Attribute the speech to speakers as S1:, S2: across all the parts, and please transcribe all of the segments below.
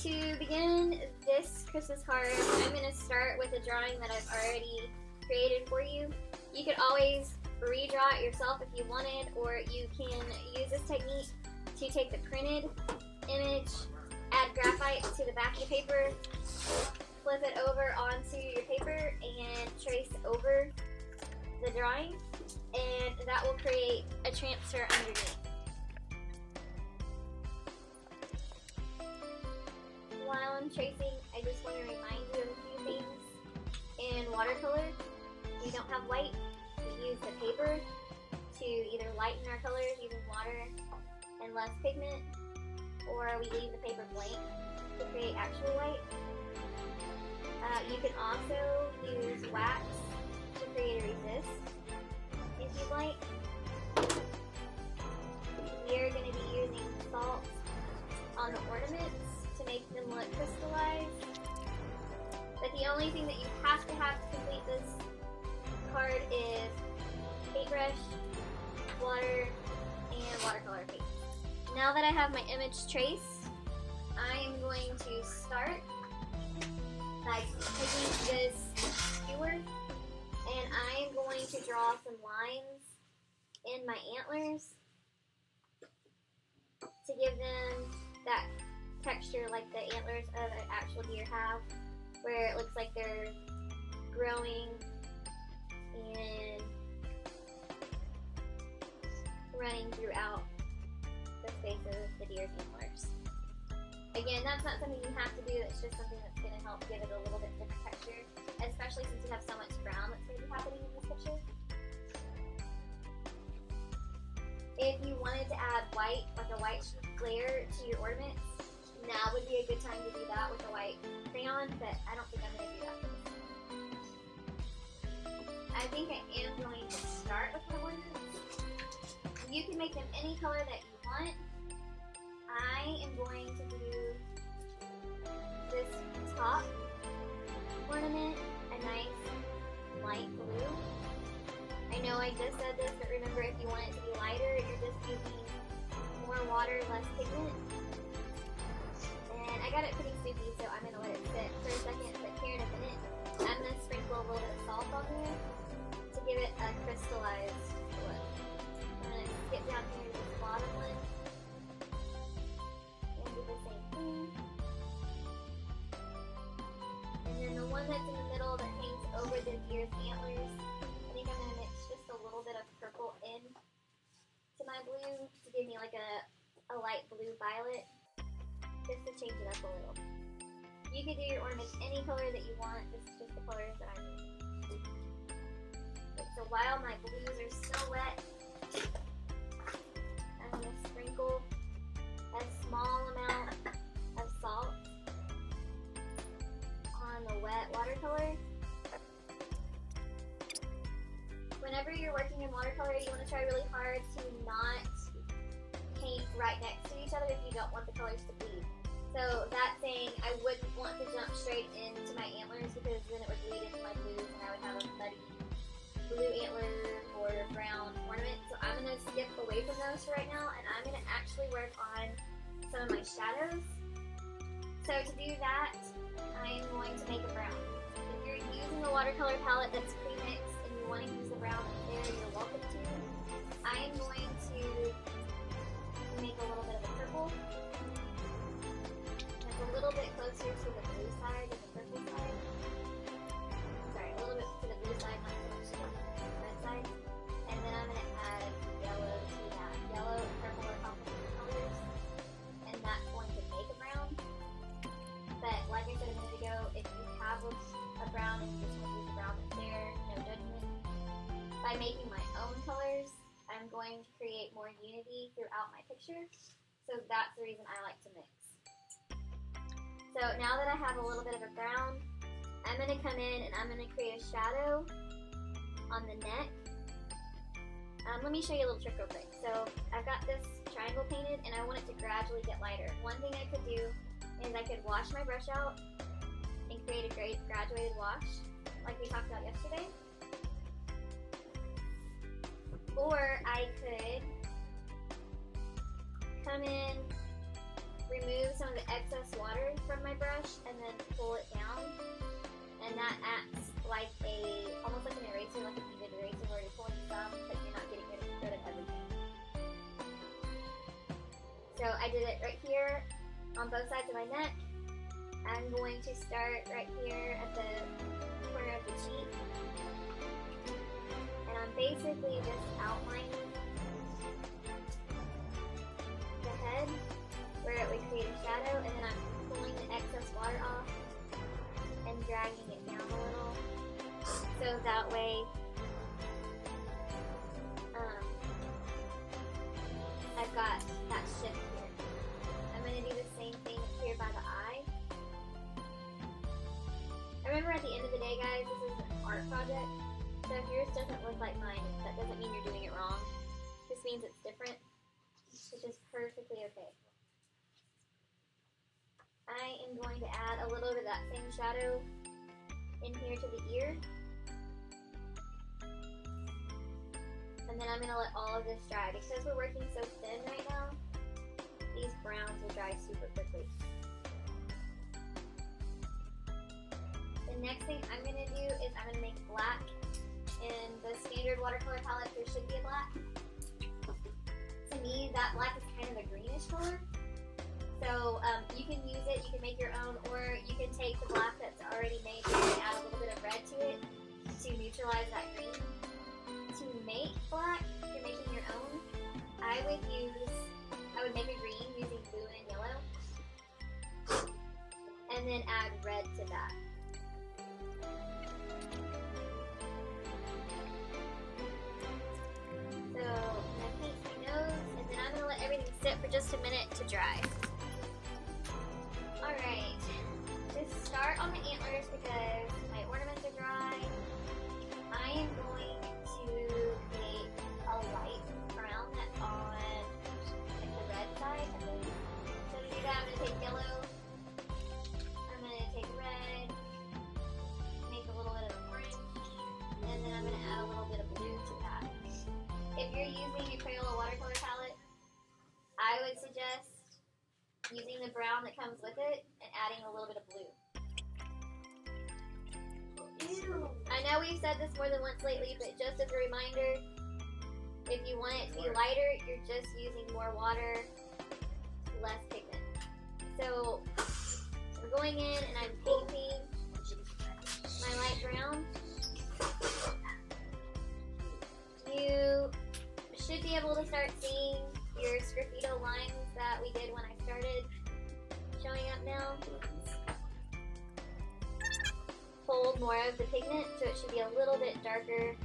S1: To begin this Christmas card, I'm going to start with a drawing that I've already created for you. You could always redraw it yourself if you wanted, or you can use this technique to take the printed image, add graphite to the back of the paper, flip it over onto your paper, and trace over the drawing, and that will create a transfer underneath. While I'm tracing, I just want to remind you of a few things. In watercolor, we don't have white. We use the paper to either lighten our colors using water and less pigment, or we leave the paper blank to create actual white. You can also use wax to create a resist if you'd like. We are going to be using salt on the ornaments to make them look crystallized. But the only thing that you have to complete this card is paintbrush, water, and watercolor paint. Now that I have my image traced, I am going to start by taking this skewer and I am going to draw some lines in my antlers to give them that texture like the antlers of an actual deer have, where it looks like they're growing and running throughout the space of the deer's antlers. Again, that's not something you have to do, it's just something that's going to help give it a little bit different texture, especially since you have so much brown that's going to be happening in this picture. If you wanted to add white, like a white glare to your ornaments, now would be a good time to do that with a white crayon, but I don't think I'm going to do that for this. I think I am going to start with my ornaments. You can make them any color that you want. I am going to do this top ornament a nice light blue. I know I just said this, but remember, if you want it to be lighter, you're just using more water, less pigment. And I got it pretty soupy, so I'm going to let it sit for a second, but here in a minute, I'm going to sprinkle a little bit of salt on there to give it a crystallized look. I'm going to skip down here to this bottom one and do the same thing. And then the one that's in the middle that hangs over the deer's antlers, I think I'm going to mix just a little bit of purple in to my blue to give me like a light blue violet, just to change it up a little. You can do your ornaments any color that you want, this is just the colors that I'm using. Okay, so while my blues are still wet, I'm going to sprinkle a small amount of salt on the wet watercolor. Whenever you're working in watercolor, you want to try really hard to not paint right next to each other if you don't want the colors to bleed. So that saying, I wouldn't want to jump straight into my antlers because then it would bleed into my blues and I would have a muddy blue antler or brown ornament. So I'm going to skip away from those for right now, and I'm going to actually work on some of my shadows. So to do that, I am going to make a brown. If you're using a watercolor palette that's pre-mixed and you want to use the brown there, you're welcome to. I am going to make a little bit of a purple. That's a little bit closer to the blue side than the purple side. Sorry, a little bit to the blue side, not so much to the red side. And then I'm going to add yellow to that. Yellow and purple are complementary colors, and that's going to make a brown. But like I said a minute ago, if you have a brown and you just want to use the brown that's there, no judgment. By making my own colors, I'm going to create more unity throughout my picture. So that's the reason I like to mix. So now that I have a little bit of a brown, I'm going to come in and I'm going to create a shadow on the neck. Let me show you a little trick real quick. So I've got this triangle painted and I want it to gradually get lighter. One thing I could do is I could wash my brush out and create a great graduated wash like we talked about yesterday. Or I could come in remove some of the excess water from my brush and then pull it down. And that acts like almost like an eraser, like a vivid eraser where you're pulling some, but you're not getting rid of everything. So I did it right here on both sides of my neck. I'm going to start right here at the corner of the cheek. And I'm basically just outlining the head where it would create a shadow, and then I'm pulling the excess water off and dragging it down a little, so that way I've got that shift here. I'm going to do the same thing here by the eye. Remember, at the end of the day, guys, this is an art project, so if yours doesn't look like mine, that doesn't mean you're doing it wrong. This means it's different, which is perfectly okay. I am going to add a little bit of that same shadow in here to the ear. And then I'm going to let all of this dry. Because we're working so thin right now, these browns will dry super quickly. The next thing I'm going to do is I'm going to make black. In the standard watercolor palette, there should be a black. To me, that black is kind of a greenish color. So you can use it, you can make your own, or you can take the black that's already made and add a little bit of red to it to neutralize that green. To make black, if you're making your own, I would make a green using blue and yellow, and then add red to that. So I'm going to paint my nose, and then I'm going to let everything sit for just a minute to dry. Alright, to start on the antlers, because my ornaments are dry, I am going to create a light brown that's on like the red side, I think. So to do that, I'm going to take yellow, I'm going to take red, make a little bit of orange, and then I'm going to add a little bit of blue to that. If you're using a Crayola watercolor palette, I would suggest using the brown that comes with it and adding a little bit of blue. Ew. I know we've said this more than once lately, but just as a reminder, if you want it to be lighter, you're just using more water, less pigment. So I'm going in and I'm painting my light brown. You should be able to start seeing your sgraffito lines that we did when I started showing up now. Hold more of the pigment, so it should be a little bit darker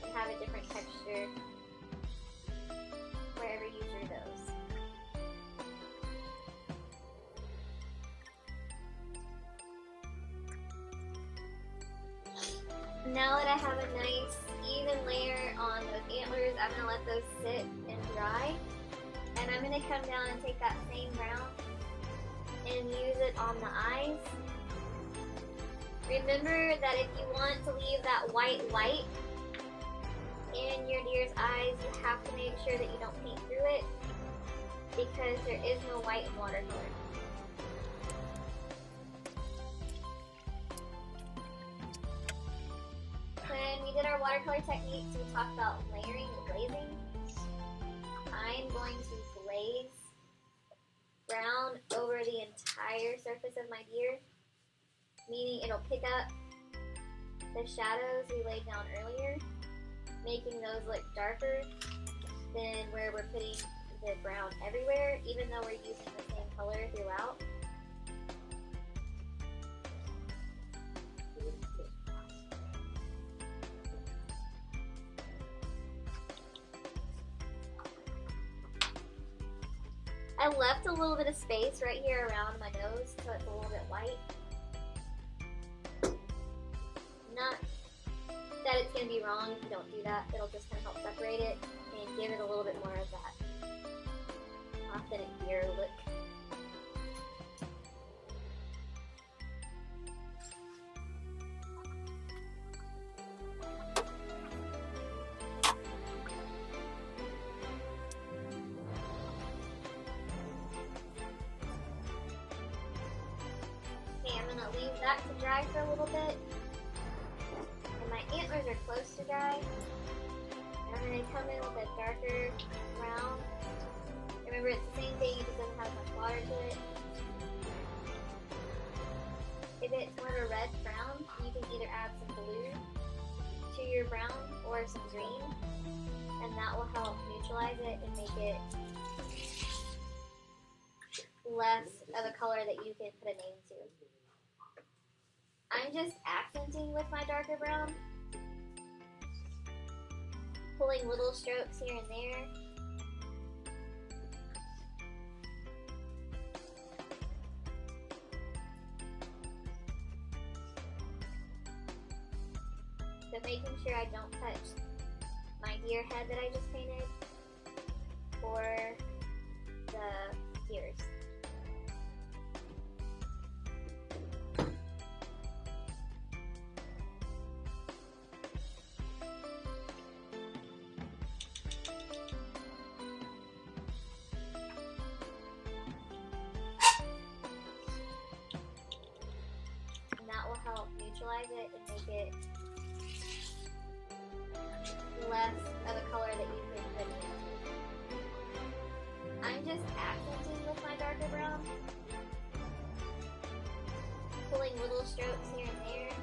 S1: and have a different texture wherever you drew those. Now that I have a nice even layer on those antlers, I'm going to let those sit and dry. And I'm going to come down and take that same brown and use it on the eyes. Remember that if you want to leave that white light in your deer's eyes, you have to make sure that you don't paint through it, because there is no white in watercolor. When we did our watercolor techniques, we talked about layering and glazing. I'm going to glaze brown over the entire surface of my deer, meaning it'll pick up the shadows we laid down earlier, making those look darker than where we're putting the brown everywhere, even though we're using the same color throughout. I left a little bit of space right here around my nose, so it's a little bit white. Not that it's going to be wrong if you don't do that. It'll just kind of help separate it and give it a little bit more of that authentic deer look. gonna leave that to dry for a little bit. And my antlers are close to dry. And I'm gonna come in with a darker brown. Remember, it's the same thing, it just doesn't have much water to it. If it's more of a red brown, you can either add some blue to your brown or some green, and that will help neutralize it and make it less of a color that you can put a name to. I'm just accenting with my darker brown, pulling little strokes here and there. But making sure I don't touch my deer head that I just painted or the ears. And that will help neutralize it and make it less of a color that you can put into. I'm just accenting with my darker brown, pulling little strokes here and there.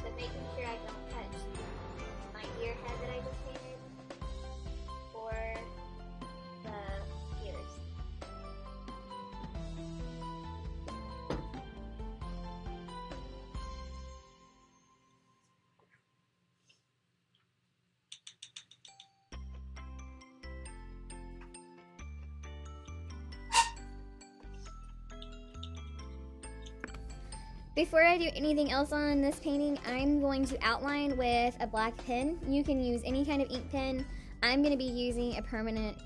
S1: But making sure I don't touch my deer head that I just painted or the ears.
S2: Before I do anything else on this painting, I'm going to outline with a black pen. You can use any kind of ink pen. I'm going to be using a permanent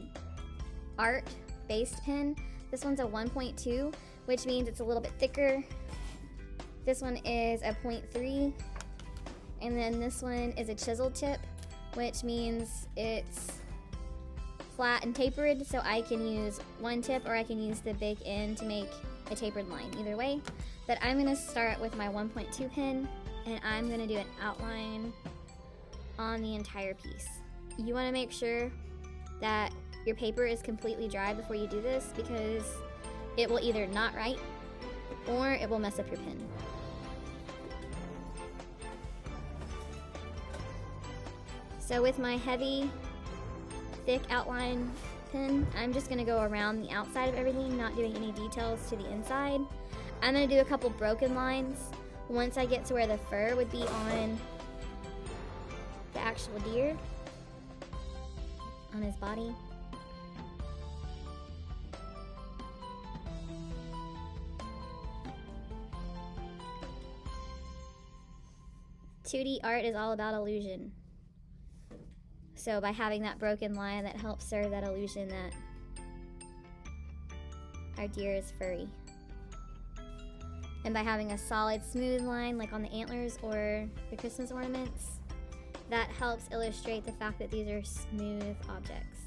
S2: art based pen. This one's a 1.2, which means it's a little bit thicker. This one is a 0.3, and then this one is a chisel tip, which means it's flat and tapered, so I can use one tip or I can use the big end to make a tapered line, either way. But I'm going to start with my 1.2 pen, and I'm going to do an outline on the entire piece. You want to make sure that your paper is completely dry before you do this, because it will either not write or it will mess up your pen. So with my heavy, thick outline pen, I'm just going to go around the outside of everything, not doing any details to the inside. I'm going to do a couple broken lines once I get to where the fur would be on the actual deer, on his body. "2D art is all about illusion." So by having that broken line, that helps serve that illusion that our deer is furry. And by having a solid, smooth line like on the antlers or the Christmas ornaments, that helps illustrate the fact that these are smooth objects.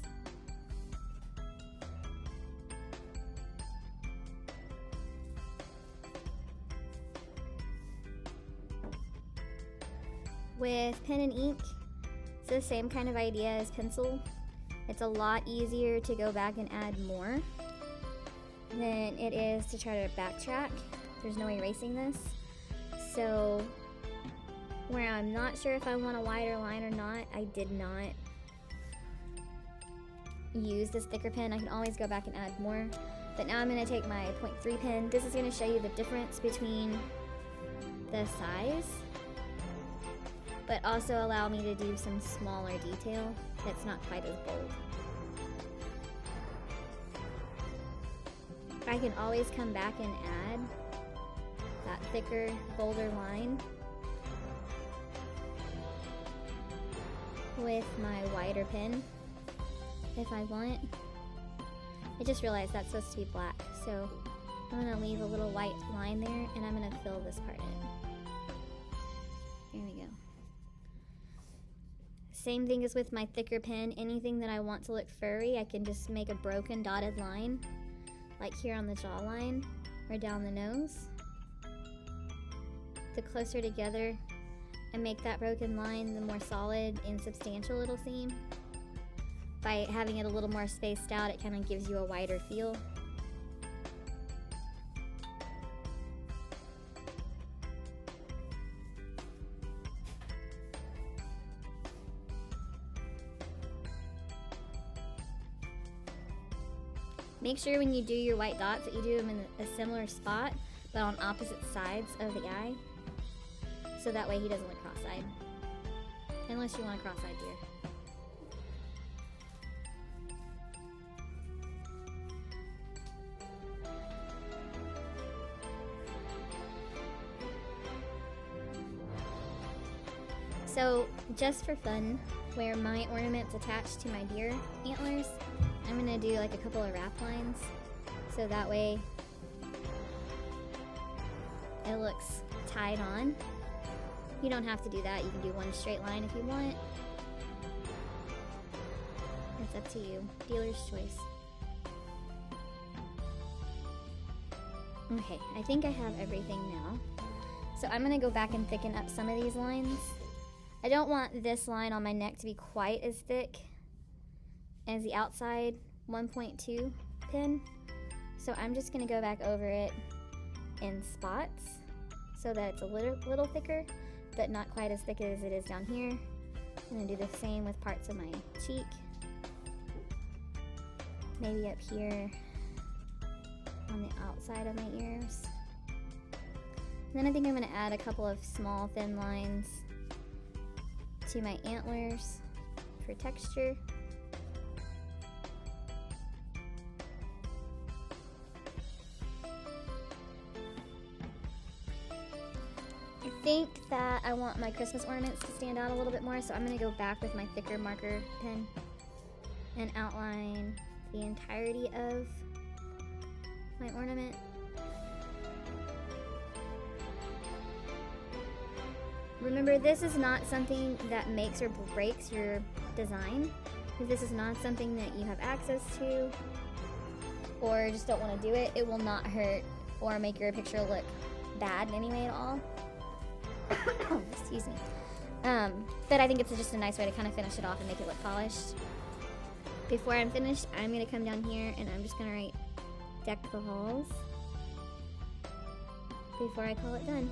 S2: With pen and ink, it's the same kind of idea as pencil. It's a lot easier to go back and add more than it is to try to backtrack. There's no erasing this. So where I'm not sure if I want a wider line or not, I did not use this thicker pen. I can always go back and add more. But now I'm going to take my 0.3 pen. This is going to show you the difference between the size, but also allow me to do some smaller detail that's not quite as bold. I can always come back and add that thicker, bolder line with my wider pen if I want. I just realized that's supposed to be black, so I'm going to leave a little white line there, and I'm going to fill this part in. There we go. Same thing as with my thicker pen. Anything that I want to look furry, I can just make a broken dotted line, like here on the jawline or down the nose. The closer together I make that broken line, the more solid and substantial it'll seem. By having it a little more spaced out, it kind of gives you a wider feel. Make sure when you do your white dots that you do them in a similar spot, but on opposite sides of the eye. So that way he doesn't look cross-eyed. Unless you want a cross-eyed deer. So, just for fun, where my ornament's attached to my deer antlers, I'm gonna do like a couple of wrap lines, so that way it looks tied on. You don't have to do that, you can do one straight line if you want. It's up to you, dealer's choice. Okay, I think I have everything now. So I'm gonna go back and thicken up some of these lines. I don't want this line on my neck to be quite as thick as the outside 1.2 pin. So I'm just gonna go back over it in spots so that it's a little thicker, but not quite as thick as it is down here. I'm gonna do the same with parts of my cheek. Maybe up here on the outside of my ears. And then I think I'm gonna add a couple of small thin lines to my antlers for texture. I think that I want my Christmas ornaments to stand out a little bit more, so I'm going to go back with my thicker marker pen and outline the entirety of my ornament. Remember, this is not something that makes or breaks your design. If this is not something that you have access to or just don't want to do it, it will not hurt or make your picture look bad in any way at all. Excuse me. But I think it's just a nice way to kind of finish it off and make it look polished. Before I'm finished, I'm going to come down here and I'm just going to write "Deck the Halls" before I call it done.